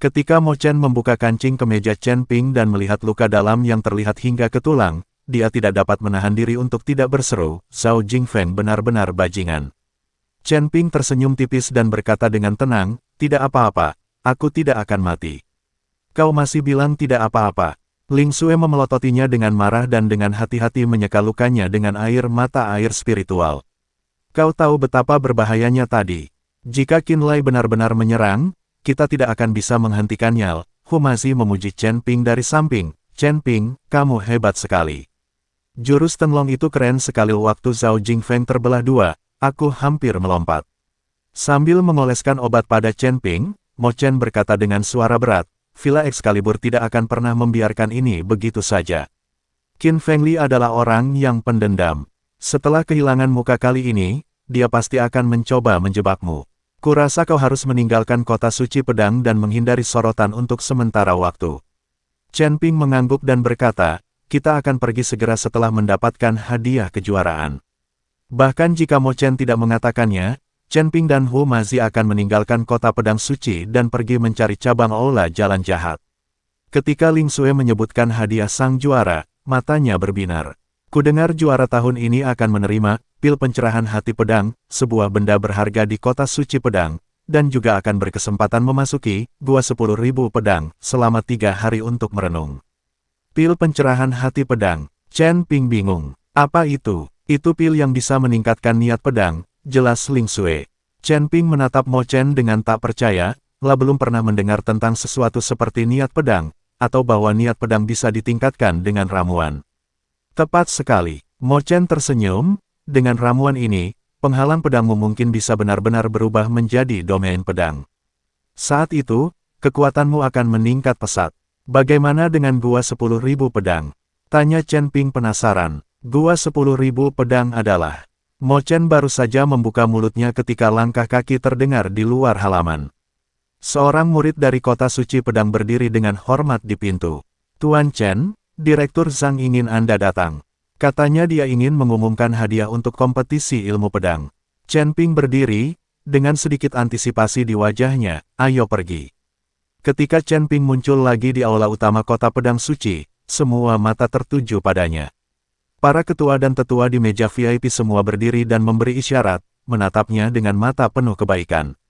Ketika Mo Chen membuka kancing kemeja Chen Ping dan melihat luka dalam yang terlihat hingga ke tulang, dia tidak dapat menahan diri untuk tidak berseru, Zhao Jingfeng benar-benar bajingan. Chen Ping tersenyum tipis dan berkata dengan tenang, tidak apa-apa, aku tidak akan mati. Kau masih bilang tidak apa-apa. Ling Xue memelototinya dengan marah dan dengan hati-hati menyeka lukanya dengan air mata air spiritual. Kau tahu betapa berbahayanya tadi. Jika Qin Lai benar-benar menyerang, kita tidak akan bisa menghentikannya. Hu Mazi memuji Chen Ping dari samping. Chen Ping, kamu hebat sekali. Jurus Tenlong itu keren sekali. Waktu Zhao Jingfeng terbelah dua, aku hampir melompat. Sambil mengoleskan obat pada Chen Ping, Mo Chen berkata dengan suara berat, Villa Excalibur tidak akan pernah membiarkan ini begitu saja. Qin Fengli adalah orang yang pendendam. Setelah kehilangan muka kali ini, dia pasti akan mencoba menjebakmu. Kurasa kau harus meninggalkan kota suci pedang dan menghindari sorotan untuk sementara waktu. Chen Ping mengangguk dan berkata, kita akan pergi segera setelah mendapatkan hadiah kejuaraan. Bahkan jika Mo Chen tidak mengatakannya, Chen Ping dan Hu Mazi akan meninggalkan kota pedang suci dan pergi mencari cabang aula jalan jahat. Ketika Ling Xue menyebutkan hadiah sang juara, matanya berbinar. Kudengar juara tahun ini akan menerima pil pencerahan hati pedang, sebuah benda berharga di kota suci pedang, dan juga akan berkesempatan memasuki gua 10.000 pedang selama 3 hari untuk merenung. Pil pencerahan hati pedang. Chen Ping bingung. Apa itu? Itu pil yang bisa meningkatkan niat pedang, jelas Ling Xue. Chen Ping menatap Mo Chen dengan tak percaya, belum pernah mendengar tentang sesuatu seperti niat pedang, atau bahwa niat pedang bisa ditingkatkan dengan ramuan. Tepat sekali, Mo Chen tersenyum, dengan ramuan ini, penghalang pedangmu mungkin bisa benar-benar berubah menjadi domain pedang. Saat itu, kekuatanmu akan meningkat pesat. Bagaimana dengan gua 10.000 pedang? Tanya Chen Ping penasaran. Gua 10.000 pedang adalah... Mo Chen baru saja membuka mulutnya ketika langkah kaki terdengar di luar halaman. Seorang murid dari kota suci pedang berdiri dengan hormat di pintu. Tuan Chen, Direktur Zhang ingin Anda datang. Katanya dia ingin mengumumkan hadiah untuk kompetisi ilmu pedang. Chen Ping berdiri, dengan sedikit antisipasi di wajahnya, ayo pergi. Ketika Chen Ping muncul lagi di aula utama kota pedang suci, semua mata tertuju padanya. Para ketua dan tetua di meja VIP semua berdiri dan memberi isyarat, menatapnya dengan mata penuh kebaikan.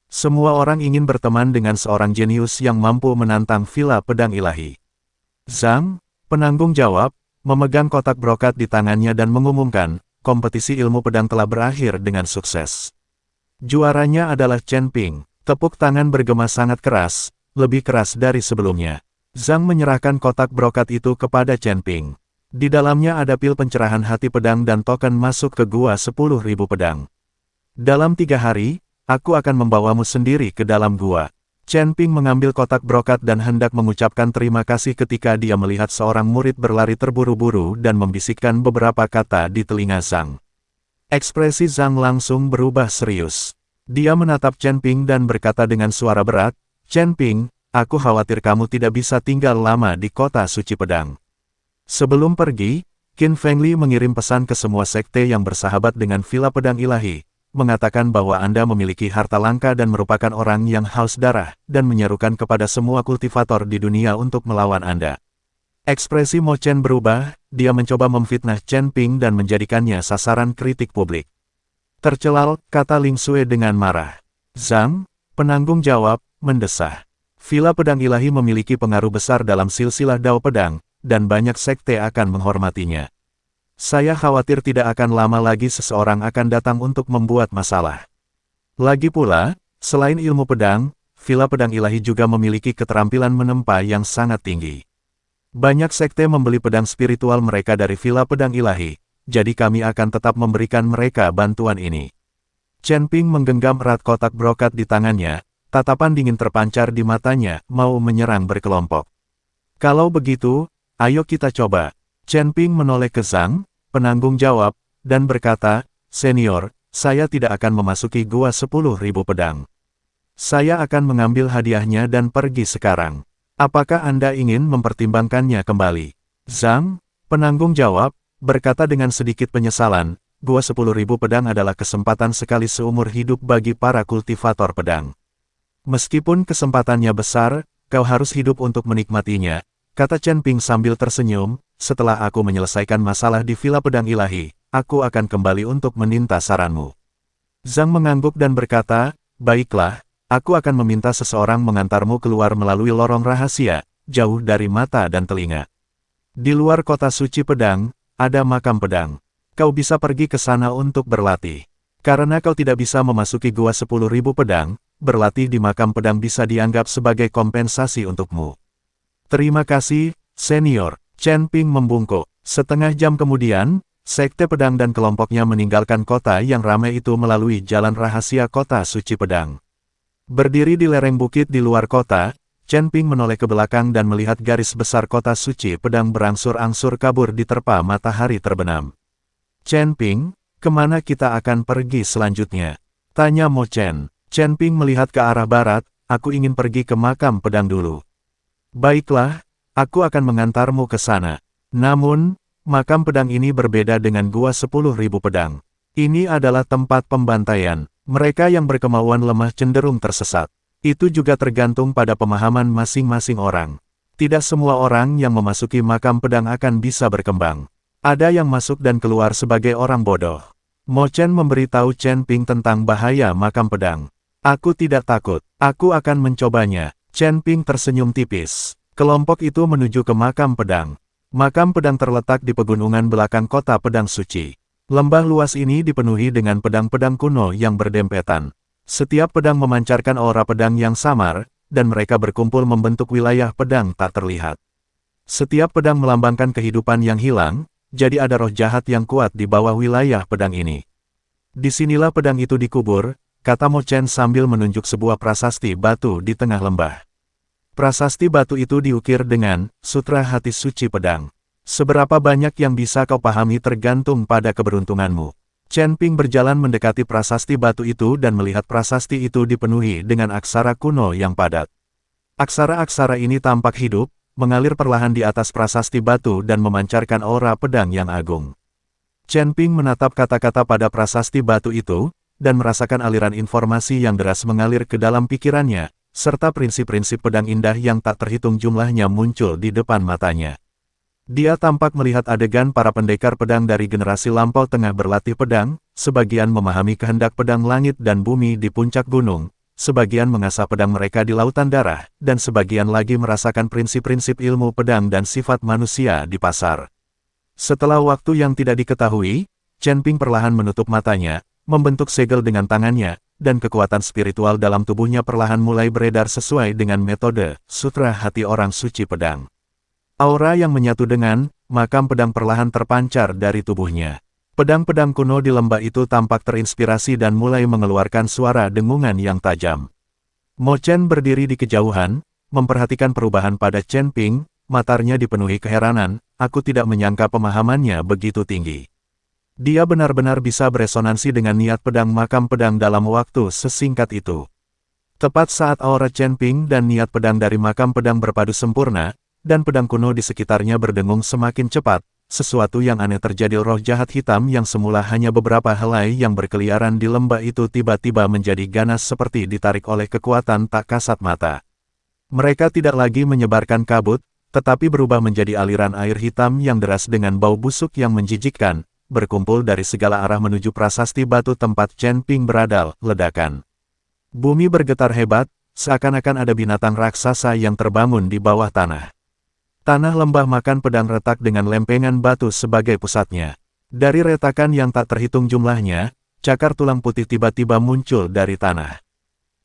Semua orang ingin berteman dengan seorang jenius yang mampu menantang Villa Pedang Ilahi. Zhang, penanggung jawab, memegang kotak brokat di tangannya dan mengumumkan, kompetisi ilmu pedang telah berakhir dengan sukses. Juaranya adalah Chen Ping. Tepuk tangan bergema sangat keras, lebih keras dari sebelumnya. Zhang menyerahkan kotak brokat itu kepada Chen Ping. Di dalamnya ada pil pencerahan hati pedang dan token masuk ke gua 10.000 pedang. Dalam 3 hari, aku akan membawamu sendiri ke dalam gua. Chen Ping mengambil kotak brokat dan hendak mengucapkan terima kasih ketika dia melihat seorang murid berlari terburu-buru dan membisikkan beberapa kata di telinga Zhang. Ekspresi Zhang langsung berubah serius. Dia menatap Chen Ping dan berkata dengan suara berat, Chen Ping, aku khawatir kamu tidak bisa tinggal lama di kota suci pedang. Sebelum pergi, Qin Fengli mengirim pesan ke semua sekte yang bersahabat dengan Villa Pedang Ilahi, mengatakan bahwa Anda memiliki harta langka dan merupakan orang yang haus darah, dan menyerukan kepada semua kultivator di dunia untuk melawan Anda. Ekspresi Mo Chen berubah, dia mencoba memfitnah Chen Ping dan menjadikannya sasaran kritik publik. Tercelal, kata Ling Xue dengan marah. Zhang, penanggung jawab, mendesah. Villa Pedang Ilahi memiliki pengaruh besar dalam silsilah Dao Pedang, dan banyak sekte akan menghormatinya. Saya khawatir tidak akan lama lagi seseorang akan datang untuk membuat masalah. Lagi pula, selain ilmu pedang, Villa Pedang Ilahi juga memiliki keterampilan menempa yang sangat tinggi. Banyak sekte membeli pedang spiritual mereka dari Villa Pedang Ilahi, jadi kami akan tetap memberikan mereka bantuan ini. Chen Ping menggenggam erat kotak brokat di tangannya, tatapan dingin terpancar di matanya, mau menyerang berkelompok. Kalau begitu, ayo kita coba. Chen Ping menoleh ke Zhang, penanggung jawab, dan berkata, Senior, saya tidak akan memasuki gua 10.000 pedang. Saya akan mengambil hadiahnya dan pergi sekarang. Apakah Anda ingin mempertimbangkannya kembali? Zhang, penanggung jawab, berkata dengan sedikit penyesalan, gua 10.000 pedang adalah kesempatan sekali seumur hidup bagi para kultivator pedang. Meskipun kesempatannya besar, kau harus hidup untuk menikmatinya, kata Chen Ping sambil tersenyum. Setelah aku menyelesaikan masalah di Villa Pedang Ilahi, aku akan kembali untuk meminta saranmu. Zhang mengangguk dan berkata, baiklah, aku akan meminta seseorang mengantarmu keluar melalui lorong rahasia, jauh dari mata dan telinga. Di luar kota suci pedang, ada makam pedang. Kau bisa pergi ke sana untuk berlatih. Karena kau tidak bisa memasuki gua 10.000 pedang, berlatih di makam pedang bisa dianggap sebagai kompensasi untukmu. Terima kasih, senior. Chen Ping membungkuk. Setengah jam kemudian, Sekte Pedang dan kelompoknya meninggalkan kota yang ramai itu melalui jalan rahasia kota suci pedang. Berdiri di lereng bukit di luar kota, Chen Ping menoleh ke belakang dan melihat garis besar kota suci pedang berangsur-angsur kabur diterpa matahari terbenam. Chen Ping, kemana kita akan pergi selanjutnya? Tanya Mo Chen. Chen Ping melihat ke arah barat, aku ingin pergi ke makam pedang dulu. Baiklah, aku akan mengantarmu ke sana. Namun, makam pedang ini berbeda dengan gua 10.000 pedang. Ini adalah tempat pembantaian. Mereka yang berkemauan lemah cenderung tersesat. Itu juga tergantung pada pemahaman masing-masing orang. Tidak semua orang yang memasuki makam pedang akan bisa berkembang. Ada yang masuk dan keluar sebagai orang bodoh. Mo Chen memberitahu Chen Ping tentang bahaya makam pedang. Aku tidak takut. Aku akan mencobanya. Chen Ping tersenyum tipis. Kelompok itu menuju ke makam pedang. Makam pedang terletak di pegunungan belakang kota pedang suci. Lembah luas ini dipenuhi dengan pedang-pedang kuno yang berdempetan. Setiap pedang memancarkan aura pedang yang samar, dan mereka berkumpul membentuk wilayah pedang tak terlihat. Setiap pedang melambangkan kehidupan yang hilang, jadi ada roh jahat yang kuat di bawah wilayah pedang ini. Disinilah pedang itu dikubur, kata Mo Chen sambil menunjuk sebuah prasasti batu di tengah lembah. Prasasti batu itu diukir dengan Sutra Hati Suci Pedang. Seberapa banyak yang bisa kau pahami tergantung pada keberuntunganmu. Chen Ping berjalan mendekati prasasti batu itu dan melihat prasasti itu dipenuhi dengan aksara kuno yang padat. Aksara-aksara ini tampak hidup, mengalir perlahan di atas prasasti batu dan memancarkan aura pedang yang agung. Chen Ping menatap kata-kata pada prasasti batu itu, dan merasakan aliran informasi yang deras mengalir ke dalam pikirannya, serta prinsip-prinsip pedang indah yang tak terhitung jumlahnya muncul di depan matanya. Dia tampak melihat adegan para pendekar pedang dari generasi lampau tengah berlatih pedang, sebagian memahami kehendak pedang langit dan bumi di puncak gunung, sebagian mengasah pedang mereka di lautan darah, dan sebagian lagi merasakan prinsip-prinsip ilmu pedang dan sifat manusia di pasar. Setelah waktu yang tidak diketahui, Chen Ping perlahan menutup matanya, membentuk segel dengan tangannya, dan kekuatan spiritual dalam tubuhnya perlahan mulai beredar sesuai dengan metode Sutra Hati Orang Suci Pedang. Aura yang menyatu dengan makam pedang perlahan terpancar dari tubuhnya. Pedang-pedang kuno di lembah itu tampak terinspirasi dan mulai mengeluarkan suara dengungan yang tajam. Mo Chen berdiri di kejauhan, memperhatikan perubahan pada Chen Ping, matanya dipenuhi keheranan, aku tidak menyangka pemahamannya begitu tinggi. Dia benar-benar bisa beresonansi dengan niat pedang makam pedang dalam waktu sesingkat itu. Tepat saat aura Chen Ping dan niat pedang dari makam pedang berpadu sempurna, dan pedang kuno di sekitarnya berdengung semakin cepat, sesuatu yang aneh terjadi. Roh jahat hitam yang semula hanya beberapa helai yang berkeliaran di lembah itu tiba-tiba menjadi ganas seperti ditarik oleh kekuatan tak kasat mata. Mereka tidak lagi menyebarkan kabut, tetapi berubah menjadi aliran air hitam yang deras dengan bau busuk yang menjijikkan, berkumpul dari segala arah menuju prasasti batu tempat Chen Ping berada. Ledakan. Bumi bergetar hebat, seakan-akan ada binatang raksasa yang terbangun di bawah tanah. Tanah lembah makan pedang retak dengan lempengan batu sebagai pusatnya. Dari retakan yang tak terhitung jumlahnya, cakar tulang putih tiba-tiba muncul dari tanah.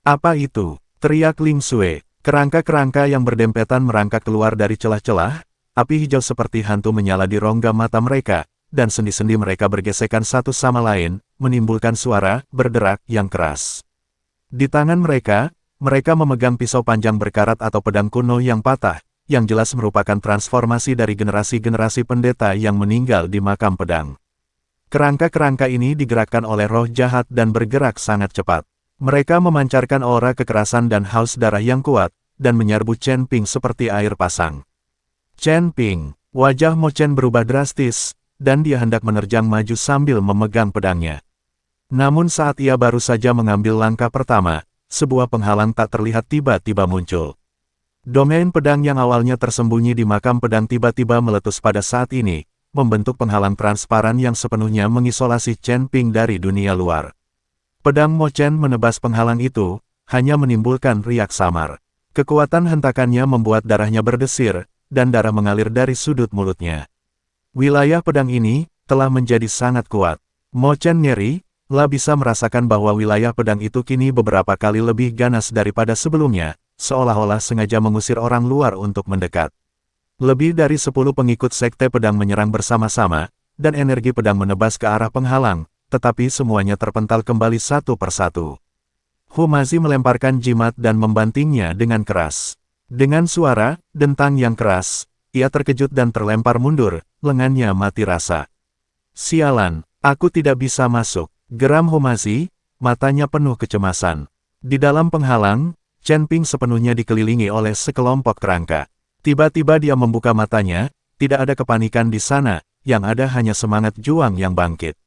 Apa itu? Teriak Ling Sui. Kerangka-kerangka yang berdempetan merangkak keluar dari celah-celah, api hijau seperti hantu menyala di rongga mata mereka, dan sendi-sendi mereka bergesekan satu sama lain, menimbulkan suara berderak yang keras. Di tangan mereka, mereka memegang pisau panjang berkarat atau pedang kuno yang patah, yang jelas merupakan transformasi dari generasi-generasi pendeta yang meninggal di makam pedang. Kerangka-kerangka ini digerakkan oleh roh jahat dan bergerak sangat cepat. Mereka memancarkan aura kekerasan dan haus darah yang kuat, dan menyerbu Chen Ping seperti air pasang. Chen Ping, wajah Mo Chen berubah drastis, dan dia hendak menerjang maju sambil memegang pedangnya. Namun saat ia baru saja mengambil langkah pertama, sebuah penghalang tak terlihat tiba-tiba muncul. Domain pedang yang awalnya tersembunyi di makam pedang tiba-tiba meletus pada saat ini, membentuk penghalang transparan yang sepenuhnya mengisolasi Chen Ping dari dunia luar. Pedang Mo Chen menebas penghalang itu, hanya menimbulkan riak samar. Kekuatan hentakannya membuat darahnya berdesir, dan darah mengalir dari sudut mulutnya. Wilayah pedang ini telah menjadi sangat kuat. Mo Chen ngeri, bisa merasakan bahwa wilayah pedang itu kini beberapa kali lebih ganas daripada sebelumnya, seolah-olah sengaja mengusir orang luar untuk mendekat. Lebih dari 10 pengikut sekte pedang menyerang bersama-sama, dan energi pedang menebas ke arah penghalang, tetapi semuanya terpental kembali satu persatu. Humazi melemparkan jimat dan membantingnya dengan keras. Dengan suara dentang yang keras, ia terkejut dan terlempar mundur, lengannya mati rasa. Sialan, aku tidak bisa masuk, geram Humazi, matanya penuh kecemasan. Di dalam penghalang, Chen Ping sepenuhnya dikelilingi oleh sekelompok kerangka. Tiba-tiba dia membuka matanya, tidak ada kepanikan di sana, yang ada hanya semangat juang yang bangkit.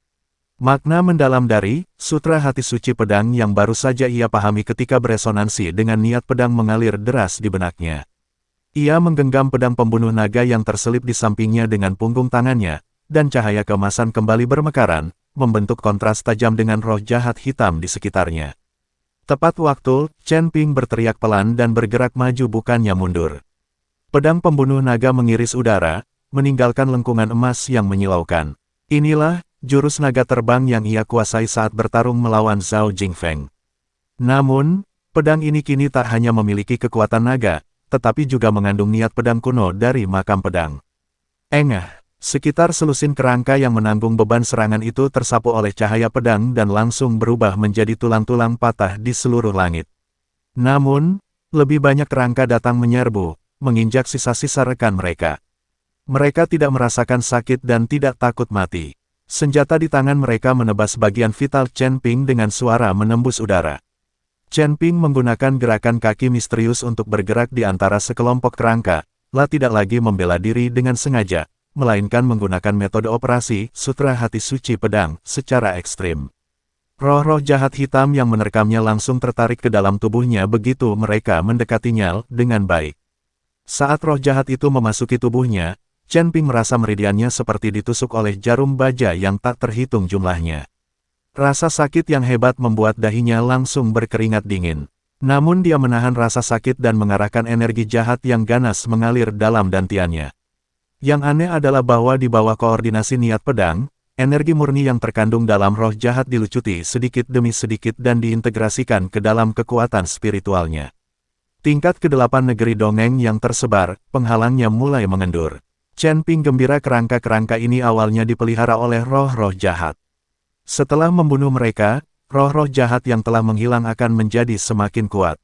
Makna mendalam dari Sutra Hati Suci Pedang yang baru saja ia pahami ketika beresonansi dengan niat pedang mengalir deras di benaknya. Ia menggenggam pedang pembunuh naga yang terselip di sampingnya dengan punggung tangannya, dan cahaya keemasan kembali bermekaran, membentuk kontras tajam dengan roh jahat hitam di sekitarnya. Tepat waktu, Chen Ping berteriak pelan dan bergerak maju bukannya mundur. Pedang pembunuh naga mengiris udara, meninggalkan lengkungan emas yang menyilaukan. Inilah jurus naga terbang yang ia kuasai saat bertarung melawan Zhao Jingfeng. Namun, pedang ini kini tak hanya memiliki kekuatan naga, tetapi juga mengandung niat pedang kuno dari makam pedang. Engah, sekitar selusin kerangka yang menanggung beban serangan itu tersapu oleh cahaya pedang dan langsung berubah menjadi tulang-tulang patah di seluruh langit. Namun, lebih banyak kerangka datang menyerbu, menginjak sisa-sisa rekan mereka. Mereka tidak merasakan sakit dan tidak takut mati. Senjata di tangan mereka menebas bagian vital Chen Ping dengan suara menembus udara. Chen Ping menggunakan gerakan kaki misterius untuk bergerak di antara sekelompok kerangka, tidak lagi membela diri dengan sengaja, melainkan menggunakan metode operasi Sutra Hati Suci Pedang secara ekstrim. Roh-roh jahat hitam yang menerkamnya langsung tertarik ke dalam tubuhnya begitu mereka mendekatinya dengan baik. Saat roh jahat itu memasuki tubuhnya, Chen Ping merasa meridiannya seperti ditusuk oleh jarum baja yang tak terhitung jumlahnya. Rasa sakit yang hebat membuat dahinya langsung berkeringat dingin. Namun dia menahan rasa sakit dan mengarahkan energi jahat yang ganas mengalir dalam dantiannya. Yang aneh adalah bahwa di bawah koordinasi niat pedang, energi murni yang terkandung dalam roh jahat dilucuti sedikit demi sedikit dan diintegrasikan ke dalam kekuatan spiritualnya. Tingkat ke-8 negeri dongeng yang tersebar, penghalangnya mulai mengendur. Chen Ping gembira kerangka-kerangka ini awalnya dipelihara oleh roh-roh jahat. Setelah membunuh mereka, roh-roh jahat yang telah menghilang akan menjadi semakin kuat.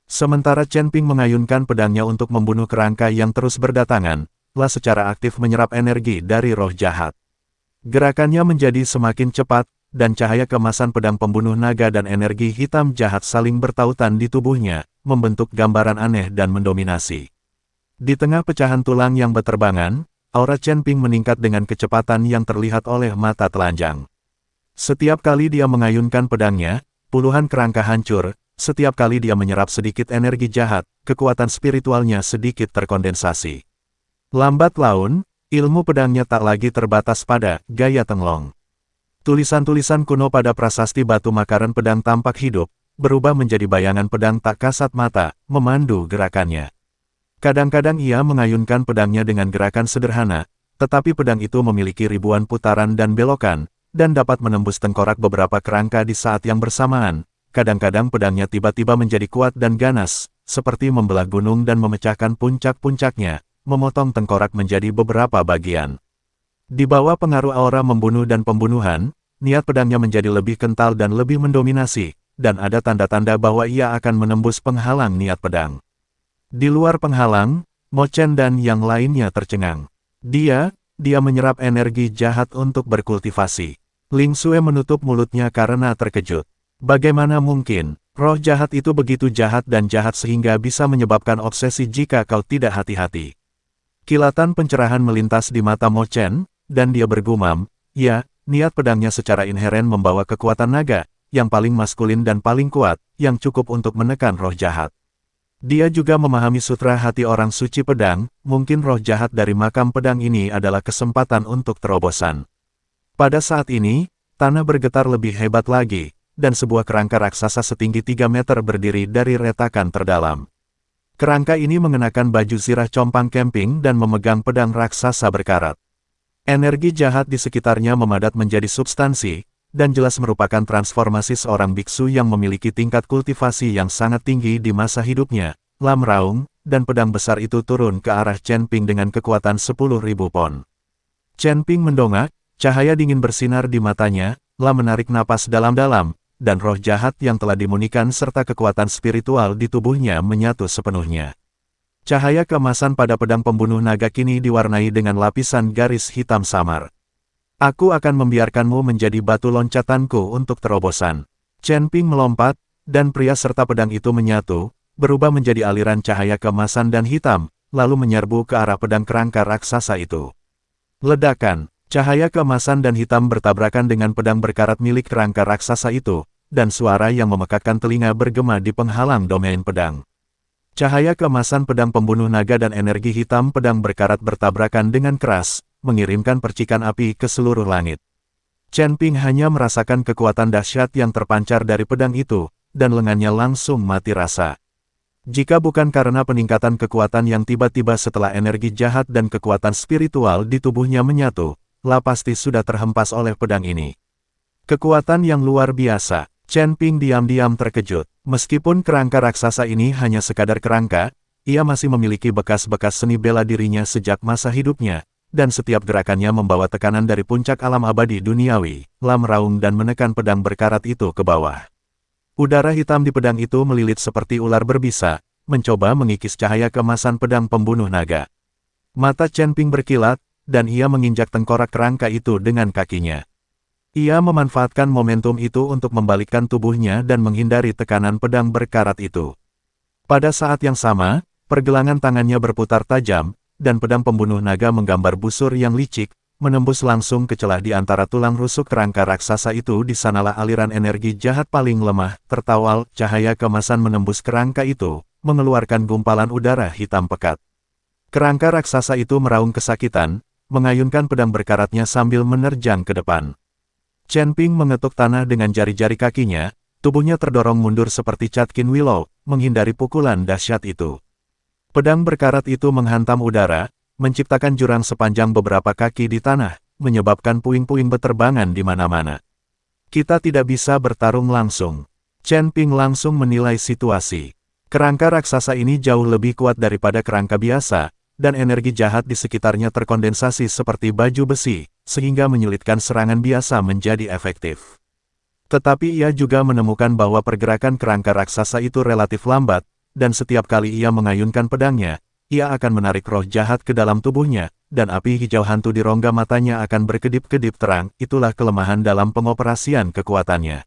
Sementara Chen Ping mengayunkan pedangnya untuk membunuh kerangka yang terus berdatangan, secara aktif menyerap energi dari roh jahat. Gerakannya menjadi semakin cepat, dan cahaya kemasan pedang pembunuh naga dan energi hitam jahat saling bertautan di tubuhnya, membentuk gambaran aneh dan mendominasi. Di tengah pecahan tulang yang berterbangan, aura Chen Ping meningkat dengan kecepatan yang terlihat oleh mata telanjang. Setiap kali dia mengayunkan pedangnya, puluhan kerangka hancur, setiap kali dia menyerap sedikit energi jahat, kekuatan spiritualnya sedikit terkondensasi. Lambat laun, ilmu pedangnya tak lagi terbatas pada gaya tenglong. Tulisan-tulisan kuno pada prasasti batu makaran pedang tampak hidup, berubah menjadi bayangan pedang tak kasat mata, memandu gerakannya. Kadang-kadang ia mengayunkan pedangnya dengan gerakan sederhana, tetapi pedang itu memiliki ribuan putaran dan belokan, dan dapat menembus tengkorak beberapa kerangka di saat yang bersamaan. Kadang-kadang pedangnya tiba-tiba menjadi kuat dan ganas, seperti membelah gunung dan memecahkan puncak-puncaknya, memotong tengkorak menjadi beberapa bagian. Di bawah pengaruh aura membunuh dan pembunuhan, niat pedangnya menjadi lebih kental dan lebih mendominasi, dan ada tanda-tanda bahwa ia akan menembus penghalang niat pedang. Di luar penghalang, Mo Chen dan yang lainnya tercengang. Dia menyerap energi jahat untuk berkultivasi. Ling Xue menutup mulutnya karena terkejut. Bagaimana mungkin, roh jahat itu begitu jahat dan jahat sehingga bisa menyebabkan obsesi jika kau tidak hati-hati. Kilatan pencerahan melintas di mata Mo Chen, dan dia bergumam, ya, niat pedangnya secara inheren membawa kekuatan naga, yang paling maskulin dan paling kuat, yang cukup untuk menekan roh jahat. Dia juga memahami sutra hati orang suci pedang, mungkin roh jahat dari makam pedang ini adalah kesempatan untuk terobosan. Pada saat ini, tanah bergetar lebih hebat lagi, dan sebuah kerangka raksasa setinggi 3 meter berdiri dari retakan terdalam. Kerangka ini mengenakan baju zirah compang camping dan memegang pedang raksasa berkarat. Energi jahat di sekitarnya memadat menjadi substansi, dan jelas merupakan transformasi seorang biksu yang memiliki tingkat kultivasi yang sangat tinggi di masa hidupnya. Lam raung, dan pedang besar itu turun ke arah Chen Ping dengan kekuatan 10.000 pon. Chen Ping mendongak, cahaya dingin bersinar di matanya, Lam menarik napas dalam-dalam, dan roh jahat yang telah dimunikan serta kekuatan spiritual di tubuhnya menyatu sepenuhnya. Cahaya keemasan pada pedang pembunuh naga kini diwarnai dengan lapisan garis hitam samar. Aku akan membiarkanmu menjadi batu loncatanku untuk terobosan. Chen Ping melompat, dan pria serta pedang itu menyatu, berubah menjadi aliran cahaya keemasan dan hitam, lalu menyerbu ke arah pedang kerangka raksasa itu. Ledakan, cahaya keemasan dan hitam bertabrakan dengan pedang berkarat milik kerangka raksasa itu, dan suara yang memekakkan telinga bergema di penghalang domain pedang. Cahaya keemasan pedang pembunuh naga dan energi hitam pedang berkarat bertabrakan dengan keras, mengirimkan percikan api ke seluruh langit. Chen Ping hanya merasakan kekuatan dahsyat yang terpancar dari pedang itu, dan lengannya langsung mati rasa. Jika bukan karena peningkatan kekuatan yang tiba-tiba setelah energi jahat dan kekuatan spiritual di tubuhnya menyatu, La pasti sudah terhempas oleh pedang ini. Kekuatan yang luar biasa. Chen Ping diam-diam terkejut. Meskipun kerangka raksasa ini hanya sekadar kerangka, ia masih memiliki bekas-bekas seni bela dirinya sejak masa hidupnya, dan setiap gerakannya membawa tekanan dari puncak alam abadi duniawi. Lam raung dan menekan pedang berkarat itu ke bawah. Udara hitam di pedang itu melilit seperti ular berbisa, mencoba mengikis cahaya keemasan pedang pembunuh naga. Mata Chen Ping berkilat, dan ia menginjak tengkorak kerangka itu dengan kakinya. Ia memanfaatkan momentum itu untuk membalikkan tubuhnya dan menghindari tekanan pedang berkarat itu. Pada saat yang sama, pergelangan tangannya berputar tajam, dan pedang pembunuh naga menggambar busur yang licik, menembus langsung ke celah di antara tulang rusuk kerangka raksasa itu. Di sanalah aliran energi jahat paling lemah, tertawal, cahaya keemasan menembus kerangka itu, mengeluarkan gumpalan udara hitam pekat. Kerangka raksasa itu meraung kesakitan, mengayunkan pedang berkaratnya sambil menerjang ke depan. Chen Ping mengetuk tanah dengan jari-jari kakinya, tubuhnya terdorong mundur seperti catkin willow, menghindari pukulan dahsyat itu. Pedang berkarat itu menghantam udara, menciptakan jurang sepanjang beberapa kaki di tanah, menyebabkan puing-puing beterbangan di mana-mana. Kita tidak bisa bertarung langsung. Chen Ping langsung menilai situasi. Kerangka raksasa ini jauh lebih kuat daripada kerangka biasa, dan energi jahat di sekitarnya terkondensasi seperti baju besi, sehingga menyulitkan serangan biasa menjadi efektif. Tetapi ia juga menemukan bahwa pergerakan kerangka raksasa itu relatif lambat, dan setiap kali ia mengayunkan pedangnya, ia akan menarik roh jahat ke dalam tubuhnya, dan api hijau hantu di rongga matanya akan berkedip-kedip terang. Itulah kelemahan dalam pengoperasian kekuatannya.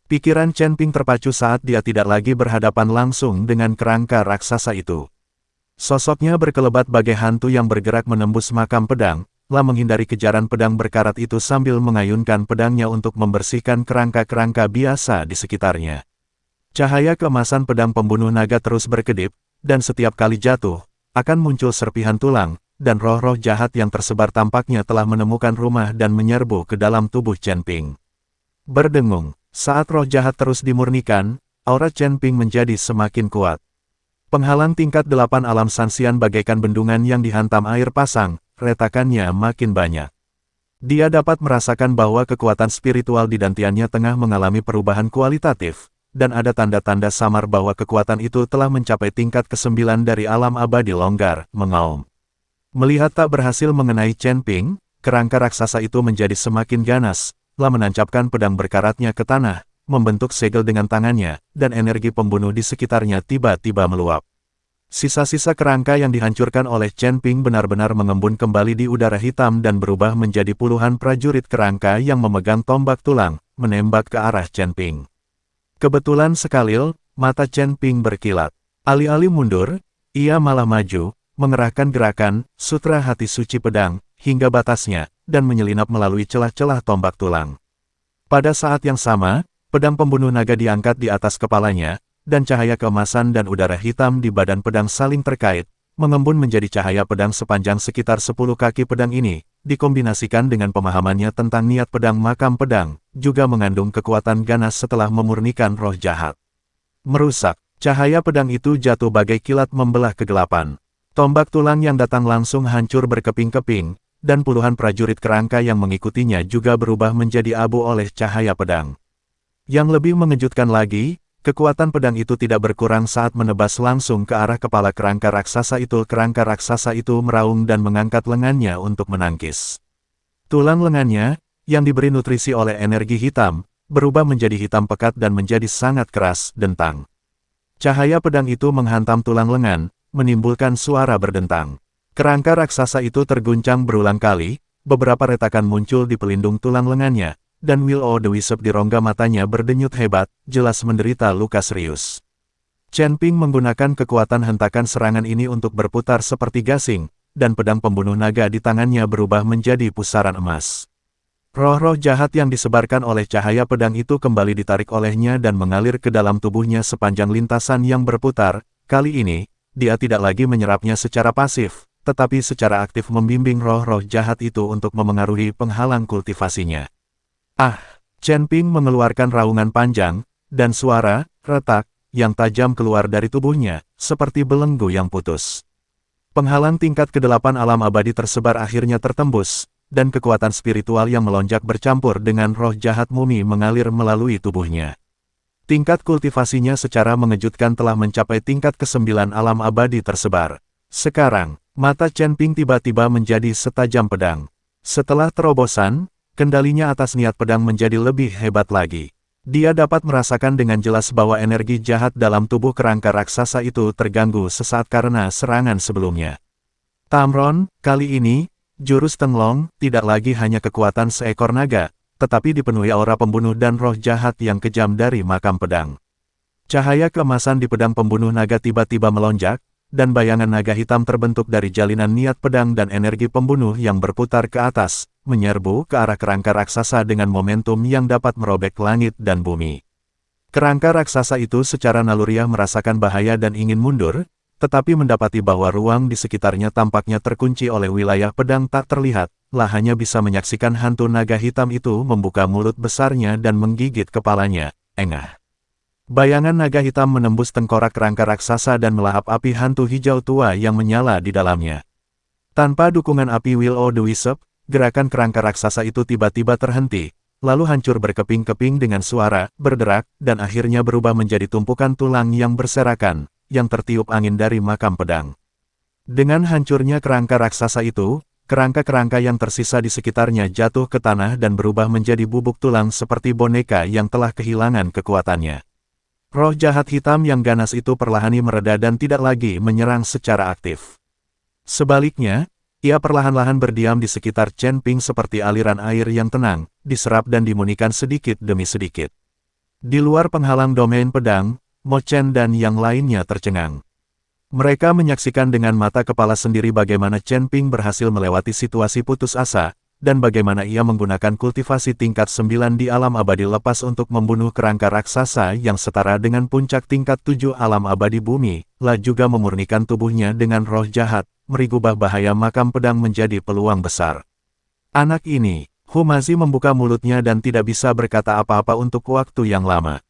Pikiran Chen Ping terpacu saat dia tidak lagi berhadapan langsung dengan kerangka raksasa itu. Sosoknya berkelebat bagai hantu yang bergerak menembus makam pedang, lalu menghindari kejaran pedang berkarat itu sambil mengayunkan pedangnya untuk membersihkan kerangka-kerangka biasa di sekitarnya. Cahaya keemasan pedang pembunuh naga terus berkedip, dan setiap kali jatuh, akan muncul serpihan tulang, dan roh-roh jahat yang tersebar tampaknya telah menemukan rumah dan menyerbu ke dalam tubuh Chen Ping. Berdengung, saat roh jahat terus dimurnikan, aura Chen Ping menjadi semakin kuat. Penghalang tingkat 8 alam Sanxian bagaikan bendungan yang dihantam air pasang, retakannya makin banyak. Dia dapat merasakan bahwa kekuatan spiritual di dantiannya tengah mengalami perubahan kualitatif, dan ada tanda-tanda samar bahwa kekuatan itu telah mencapai tingkat ke-9 dari alam abadi longgar, mengaum. Melihat tak berhasil mengenai Chen Ping, kerangka raksasa itu menjadi semakin ganas, lalu menancapkan pedang berkaratnya ke tanah, membentuk segel dengan tangannya, dan energi pembunuh di sekitarnya tiba-tiba meluap. Sisa-sisa kerangka yang dihancurkan oleh Chen Ping benar-benar mengembun kembali di udara hitam dan berubah menjadi puluhan prajurit kerangka yang memegang tombak tulang, menembak ke arah Chen Ping. Kebetulan sekali, mata Chen Ping berkilat. Alih-alih mundur, ia malah maju, mengerahkan gerakan, sutra hati suci pedang, hingga batasnya, dan menyelinap melalui celah-celah tombak tulang. Pada saat yang sama, Pedang pembunuh naga diangkat di atas kepalanya, dan cahaya keemasan dan udara hitam di badan pedang saling terkait, mengembun menjadi cahaya pedang sepanjang sekitar 10 kaki. Pedang ini, dikombinasikan dengan pemahamannya tentang niat pedang makam pedang, juga mengandung kekuatan ganas setelah memurnikan roh jahat. Merusak, cahaya pedang itu jatuh bagai kilat membelah kegelapan. Tombak tulang yang datang langsung hancur berkeping-keping, dan puluhan prajurit kerangka yang mengikutinya juga berubah menjadi abu oleh cahaya pedang. Yang lebih mengejutkan lagi, kekuatan pedang itu tidak berkurang saat menebas langsung ke arah kepala kerangka raksasa itu. Kerangka raksasa itu meraung dan mengangkat lengannya untuk menangkis. Tulang lengannya, yang diberi nutrisi oleh energi hitam, berubah menjadi hitam pekat dan menjadi sangat keras, dentang. Cahaya pedang itu menghantam tulang lengan, menimbulkan suara berdentang. Kerangka raksasa itu terguncang berulang kali, beberapa retakan muncul di pelindung tulang lengannya, dan Will-O-The-Wisp di rongga matanya berdenyut hebat, jelas menderita luka serius. Chen Ping menggunakan kekuatan hentakan serangan ini untuk berputar seperti gasing, dan pedang pembunuh naga di tangannya berubah menjadi pusaran emas. Roh-roh jahat yang disebarkan oleh cahaya pedang itu kembali ditarik olehnya dan mengalir ke dalam tubuhnya sepanjang lintasan yang berputar. Kali ini, dia tidak lagi menyerapnya secara pasif, tetapi secara aktif membimbing roh-roh jahat itu untuk memengaruhi penghalang kultivasinya. Ah! Chen Ping mengeluarkan raungan panjang, dan suara, retak, yang tajam keluar dari tubuhnya, seperti belenggu yang putus. Penghalang tingkat ke-8 alam abadi tersebar akhirnya tertembus, dan kekuatan spiritual yang melonjak bercampur dengan roh jahat mumi mengalir melalui tubuhnya. Tingkat kultivasinya secara mengejutkan telah mencapai tingkat ke-9 alam abadi tersebar. Sekarang, mata Chen Ping tiba-tiba menjadi setajam pedang. Setelah terobosan, kendalinya atas niat pedang menjadi lebih hebat lagi. Dia dapat merasakan dengan jelas bahwa energi jahat dalam tubuh kerangka raksasa itu terganggu sesaat karena serangan sebelumnya. Tamron, kali ini, jurus Tenglong tidak lagi hanya kekuatan seekor naga, tetapi dipenuhi aura pembunuh dan roh jahat yang kejam dari makam pedang. Cahaya keemasan di pedang pembunuh naga tiba-tiba melonjak, dan bayangan naga hitam terbentuk dari jalinan niat pedang dan energi pembunuh yang berputar ke atas, menyerbu ke arah kerangka raksasa dengan momentum yang dapat merobek langit dan bumi. Kerangka raksasa itu secara naluriah merasakan bahaya dan ingin mundur, tetapi mendapati bahwa ruang di sekitarnya tampaknya terkunci oleh wilayah pedang tak terlihat, lah hanya bisa menyaksikan hantu naga hitam itu membuka mulut besarnya dan menggigit kepalanya. Engah! Bayangan naga hitam menembus tengkorak kerangka raksasa dan melahap api hantu hijau tua yang menyala di dalamnya. Tanpa dukungan api Will-O-The-Wisp, gerakan kerangka raksasa itu tiba-tiba terhenti, lalu hancur berkeping-keping dengan suara, berderak, dan akhirnya berubah menjadi tumpukan tulang yang berserakan, yang tertiup angin dari makam pedang. Dengan hancurnya kerangka raksasa itu, kerangka-kerangka yang tersisa di sekitarnya jatuh ke tanah dan berubah menjadi bubuk tulang seperti boneka yang telah kehilangan kekuatannya. Roh jahat hitam yang ganas itu perlahan mereda dan tidak lagi menyerang secara aktif. Sebaliknya, ia perlahan-lahan berdiam di sekitar Chen Ping seperti aliran air yang tenang, diserap dan dimunikan sedikit demi sedikit. Di luar penghalang domain pedang, Mo Chen dan yang lainnya tercengang. Mereka menyaksikan dengan mata kepala sendiri bagaimana Chen Ping berhasil melewati situasi putus asa, dan bagaimana ia menggunakan kultivasi tingkat 9 di alam abadi lepas untuk membunuh kerangka raksasa yang setara dengan puncak tingkat 7 alam abadi bumi, lah juga memurnikan tubuhnya dengan roh jahat, merubah bahaya makam pedang menjadi peluang besar. Anak ini, Humazi membuka mulutnya dan tidak bisa berkata apa-apa untuk waktu yang lama.